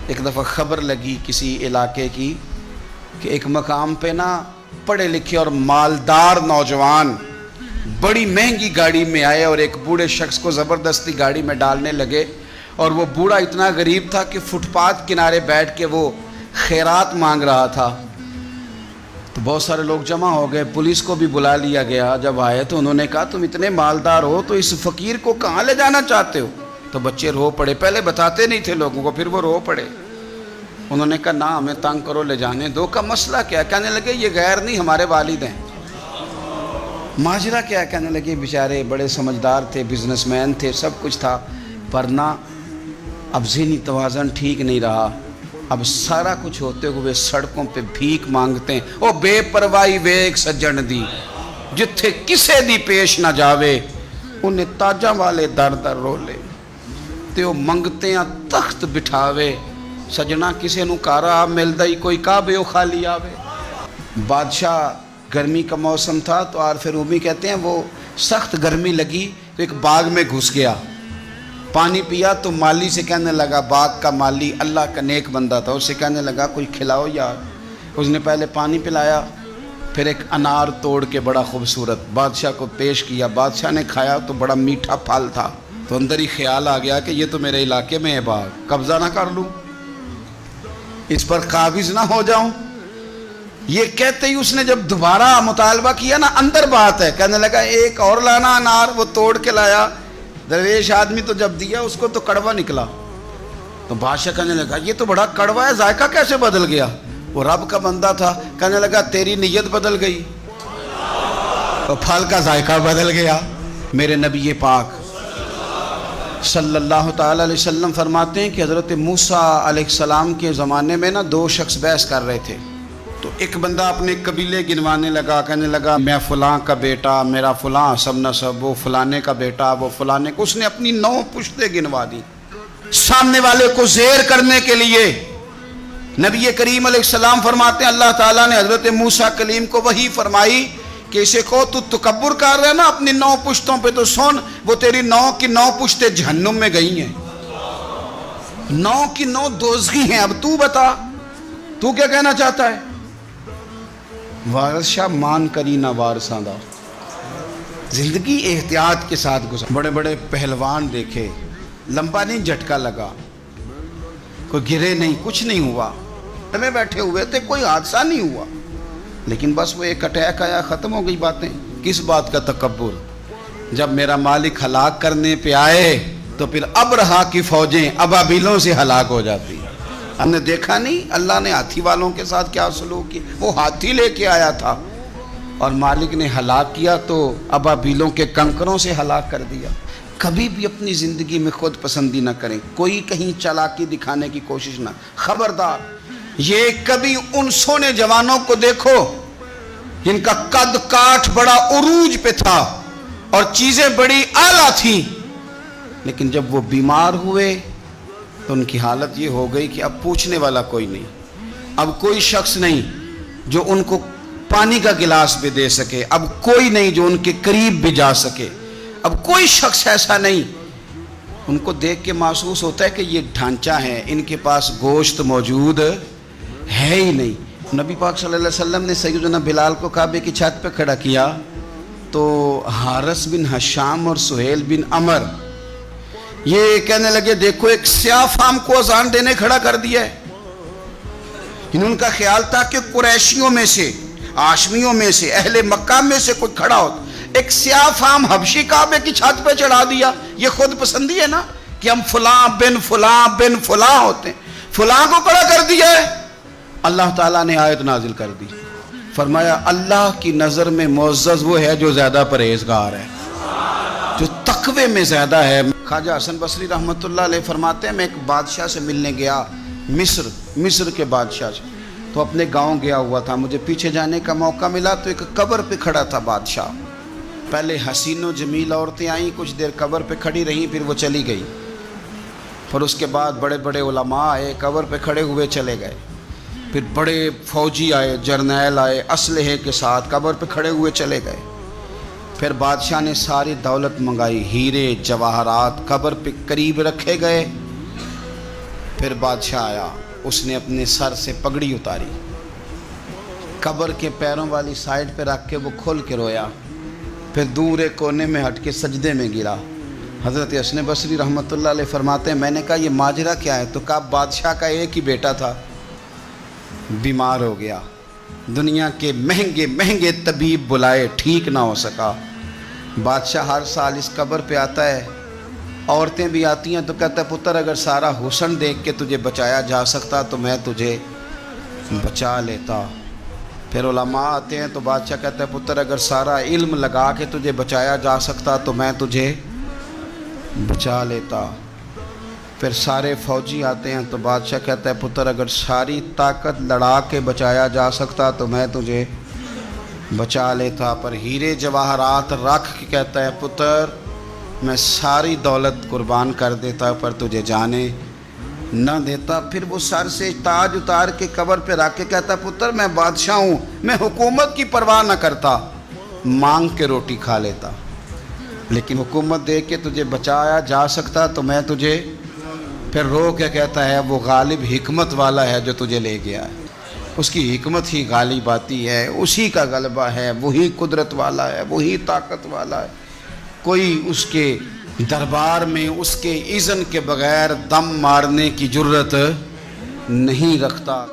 ایک دفعہ خبر لگی کسی علاقے کی کہ ایک مقام پہ نا پڑھے لکھے اور مالدار نوجوان بڑی مہنگی گاڑی میں آئے اور ایک بوڑھے شخص کو زبردستی گاڑی میں ڈالنے لگے، اور وہ بوڑھا اتنا غریب تھا کہ فٹ پاتھ کنارے بیٹھ کے وہ خیرات مانگ رہا تھا۔ تو بہت سارے لوگ جمع ہو گئے، پولیس کو بھی بلا لیا گیا۔ جب آئے تو انہوں نے کہا تم اتنے مالدار ہو تو اس فقیر کو کہاں لے جانا چاہتے ہو؟ تو بچے رو پڑے، پہلے بتاتے نہیں تھے لوگوں کو، پھر وہ رو پڑے۔ انہوں نے کہا نہ ہمیں تنگ کرو، لے جانے دو۔ کا مسئلہ کیا؟ کہنے لگے یہ غیر نہیں ہمارے والد ہیں۔ ماجرا کیا؟ کہنے لگے بیچارے بڑے سمجھدار تھے، بزنس مین تھے، سب کچھ تھا، پر نہ اب ذہنی توازن ٹھیک نہیں رہا۔ اب سارا کچھ ہوتے ہوئے سڑکوں پہ بھیک مانگتے ہیں۔ او بے پرواہی ویک سجن دی، جتھے کسے دی پیش نہ جاوے، انہیں تاجاں والے در در رولے، تے وہ منگتے ہیں تخت بٹھاوے۔ سجنا کسے نو کارا ملدا ہی کوئی کعبے او خالی آوے۔ بادشاہ، گرمی کا موسم تھا تو عارف رومی کہتے ہیں وہ سخت گرمی لگی تو ایک باغ میں گھس گیا، پانی پیا تو مالی سے کہنے لگا، باغ کا مالی اللہ کا نیک بندہ تھا، اس سے کہنے لگا کوئی کھلاؤ یار۔ اس نے پہلے پانی پلایا، پھر ایک انار توڑ کے بڑا خوبصورت بادشاہ کو پیش کیا۔ بادشاہ نے کھایا تو بڑا میٹھا پھل تھا، تو اندر ہی خیال آ گیا کہ یہ تو میرے علاقے میں ہے باغ، قبضہ نہ کر لوں، اس پر قابض نہ ہو جاؤں۔ یہ کہتے ہی اس نے جب دوبارہ مطالبہ کیا نا، اندر بات ہے، کہنے لگا ایک اور لانا انار۔ وہ توڑ کے لایا، درویش آدمی تو جب دیا اس کو تو کڑوا نکلا، تو بادشاہ کہنے لگا یہ تو بڑا کڑوا ہے، ذائقہ کیسے بدل گیا؟ وہ رب کا بندہ تھا، کہنے لگا تیری نیت بدل گئی تو پھل کا ذائقہ بدل گیا۔ میرے نبی پاک صلی اللہ تعالی علیہ وسلم فرماتے ہیں کہ حضرت موسیٰ علیہ السلام کے زمانے میں نا دو شخص بحث کر رہے تھے، تو ایک بندہ اپنے قبیلے گنوانے لگا، کہنے لگا میں فلاں کا بیٹا، میرا فلاں حسب نسب، وہ فلانے کا بیٹا، وہ فلانے کو، اس نے اپنی 9 پشتیں گنوا دی سامنے والے کو زیر کرنے کے لیے۔ نبی کریم علیہ السلام فرماتے ہیں اللہ تعالیٰ نے حضرت موسیٰ کلیم کو وحی فرمائی کہ اسے کہو تو تکبر کر رہا ہے نا اپنی 9 پشتوں پہ، تو سن وہ تیری 9 کی 9 پشتیں جہنم میں گئی ہیں، 9 کی 9 دوزخی ہیں۔ اب تو بتا تو کیا کہنا چاہتا ہے؟ وارث شاہ مان کری نہ وارثاں دا، زندگی احتیاط کے ساتھ گزار۔ بڑے بڑے پہلوان دیکھے، لمبا نہیں جھٹکا لگا، کوئی گرے نہیں، کچھ نہیں ہوا، ہمیں بیٹھے ہوئے تھے، کوئی حادثہ نہیں ہوا، لیکن بس وہ ایک اٹیک آیا، ختم ہو گئی باتیں۔ کس بات کا تکبر؟ جب میرا مالک ہلاک کرنے پہ آئے تو پھر ابرہا کی فوجیں ابابیلوں سے ہلاک ہو جاتی۔ ہم نے دیکھا نہیں اللہ نے ہاتھی والوں کے ساتھ کیا سلوک کیا؟ وہ ہاتھی لے کے آیا تھا اور مالک نے ہلاک کیا تو ابابیلوں کے کنکروں سے ہلاک کر دیا۔ کبھی بھی اپنی زندگی میں خود پسندی نہ کریں، کوئی کہیں چالاکی دکھانے کی کوشش نہ، خبردار۔ یہ کبھی ان سونے جوانوں کو دیکھو جن کا قد کاٹ بڑا عروج پہ تھا اور چیزیں بڑی اعلیٰ تھیں، لیکن جب وہ بیمار ہوئے تو ان کی حالت یہ ہو گئی کہ اب پوچھنے والا کوئی نہیں، اب کوئی شخص نہیں جو ان کو پانی کا گلاس بھی دے سکے، اب کوئی نہیں جو ان کے قریب بھی جا سکے، اب کوئی شخص ایسا نہیں۔ ان کو دیکھ کے محسوس ہوتا ہے کہ یہ ڈھانچہ ہے، ان کے پاس گوشت موجود ہے ہی نہیں۔ نبی پاک صلی اللہ علیہ وسلم نے سیدنا بلال کو کعبے کی چھت پہ کھڑا کیا تو حارث بن حشام اور سہیل بن عمر یہ کہنے لگے دیکھو ایک سیاہ فام کو اذان دینے کھڑا کر دیا ہے۔ ان کا خیال تھا کہ قریشیوں میں سے، ہاشمیوں میں سے، اہل مکہ میں سے کوئی کھڑا ہو، ایک سیاہ فام حبشی کعبے کی چھت پہ چڑھا دیا۔ یہ خود پسندی ہے نا کہ ہم فلاں بن فلاں بن فلاں ہوتے ہیں، فلاں کو کھڑا کر دیا ہے۔ اللہ تعالیٰ نے آیت نازل کر دی، فرمایا اللہ کی نظر میں معزز وہ ہے جو زیادہ پرہیزگار ہے، جو تقوی میں زیادہ ہے۔ خواجہ حسن بصری رحمۃ اللہ علیہ فرماتے ہیں میں ایک بادشاہ سے ملنے گیا، مصر کے بادشاہ سے، تو اپنے گاؤں گیا ہوا تھا، مجھے پیچھے جانے کا موقع ملا تو ایک قبر پہ کھڑا تھا بادشاہ۔ پہلے حسین و جمیل عورتیں آئیں، کچھ دیر قبر پہ کھڑی رہیں، پھر وہ چلی گئی، پھر اس کے بعد بڑے بڑے علماء آئے، قبر پہ کھڑے ہوئے چلے گئے، پھر بڑے فوجی آئے، جرنیل آئے اسلحے کے ساتھ، قبر پہ کھڑے ہوئے چلے گئے۔ پھر بادشاہ نے ساری دولت منگائی، ہیرے جواہرات قبر پہ قریب رکھے گئے، پھر بادشاہ آیا، اس نے اپنے سر سے پگڑی اتاری، قبر کے پیروں والی سائیڈ پہ رکھ کے وہ کھل کے رویا، پھر دور ایک کونے میں ہٹ کے سجدے میں گرا۔ حضرت حسن بصری رحمۃ اللہ علیہ فرماتے ہیں میں نے کہا یہ ماجرا کیا ہے؟ تو کہا بادشاہ کا ایک ہی بیٹا تھا، بیمار ہو گیا، دنیا کے مہنگے مہنگے طبیب بلائے، ٹھیک نہ ہو سکا۔ بادشاہ ہر سال اس قبر پہ آتا ہے، عورتیں بھی آتی ہیں تو کہتا ہے پتر اگر سارا حسن دیکھ کے تجھے بچایا جا سکتا تو میں تجھے بچا لیتا۔ پھر علماء آتے ہیں تو بادشاہ کہتا ہے پتر اگر سارا علم لگا کے تجھے بچایا جا سکتا تو میں تجھے بچا لیتا۔ پھر سارے فوجی آتے ہیں تو بادشاہ کہتا ہے پتر اگر ساری طاقت لڑا کے بچایا جا سکتا تو میں تجھے بچا لیتا۔ پر ہیرے جواہرات رکھ کے کہتا ہے پتر میں ساری دولت قربان کر دیتا پر تجھے جانے نہ دیتا۔ پھر وہ سر سے تاج اتار کے قبر پہ رکھ کے کہتا پتر میں بادشاہ ہوں، میں حکومت کی پرواہ نہ کرتا، مانگ کے روٹی کھا لیتا، لیکن حکومت دے کے تجھے بچایا جا سکتا تو میں تجھے، پھر رو کے کہتا ہے وہ غالب حکمت والا ہے جو تجھے لے گیا ہے، اس کی حکمت ہی غالب آتی ہے، اسی کا غلبہ ہے، وہی قدرت والا ہے، وہی طاقت والا ہے، کوئی اس کے دربار میں اس کے اذن کے بغیر دم مارنے کی جرت نہیں رکھتا۔